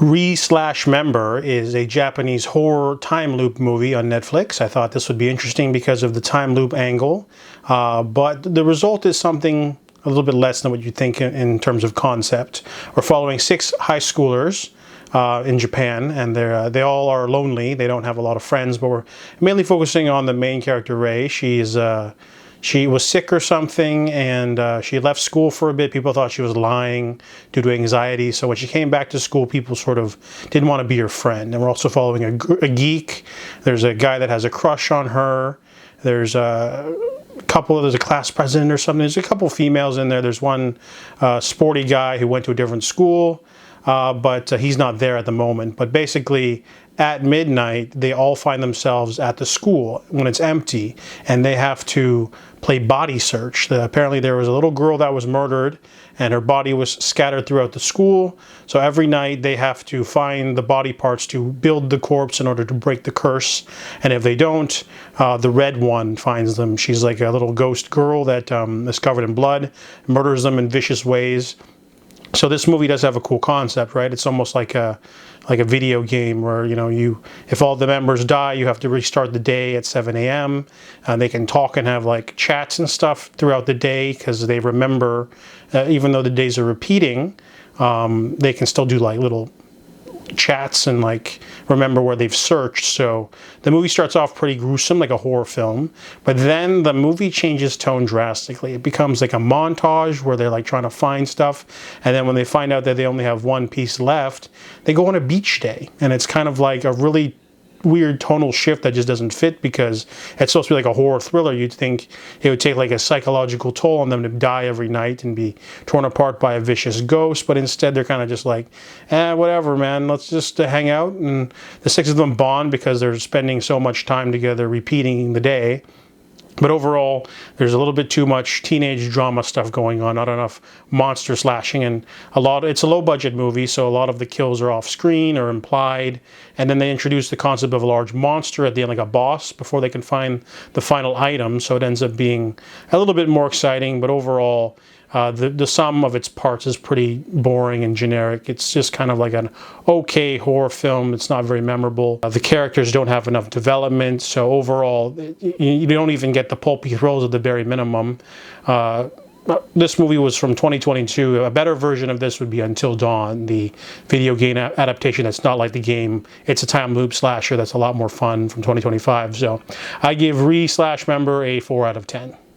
Re/Member is a Japanese horror time loop movie on Netflix. I thought this would be interesting because of the time loop angle, but the result is something a little bit less than what you think in terms of concept. We're following 6 high schoolers in Japan, and they all are lonely. They don't have a lot of friends, but we're mainly focusing on the main character, Rei. She was sick or something, and she left school for a bit. People thought she was lying due to anxiety. So when she came back to school, people sort of didn't want to be her friend. And we're also following a geek. There's a guy that has a crush on her. There's a class president or something. There's a couple females in there. There's one sporty guy who went to a different school, but he's not there at the moment. But basically, at midnight, they all find themselves at the school when it's empty, and they have to play body search. Apparently there was a little girl that was murdered, and her body was scattered throughout the school. So every night they have to find the body parts to build the corpse in order to break the curse. And if they don't, the red one finds them. She's like a little ghost girl that is covered in blood, murders them in vicious ways. So this movie does have a cool concept, right? It's almost like a video game where, if all the members die, you have to restart the day at 7 a.m. They can talk and have like chats and stuff throughout the day because they remember, even though the days are repeating, they can still do like little chats and like remember where they've searched. So the movie starts off pretty gruesome, like a horror film, but then the movie changes tone drastically. It becomes like a montage where they're like trying to find stuff, and then when they find out that they only have one piece left, they go on a beach day, and it's kind of like a really weird tonal shift that just doesn't fit because it's supposed to be like a horror thriller. You'd think it would take like a psychological toll on them to die every night and be torn apart by a vicious ghost, but instead they're kind of just like, whatever, man, let's just hang out. And the 6 of them bond because they're spending so much time together repeating the day. But overall, there's a little bit too much teenage drama stuff going on, not enough monster slashing, and it's a low-budget movie, so a lot of the kills are off-screen or implied, and then they introduce the concept of a large monster at the end, like a boss, before they can find the final item, so it ends up being a little bit more exciting, but overall, the sum of its parts is pretty boring and generic. It's just kind of like an okay horror film. It's not very memorable. The characters don't have enough development, so overall, you don't even get the pulpy thrills at the very minimum. This movie was from 2022. A better version of this would be Until Dawn, the video game adaptation that's not like the game. It's a time loop slasher that's a lot more fun from 2025. So I give Re/Member a 4 out of 10.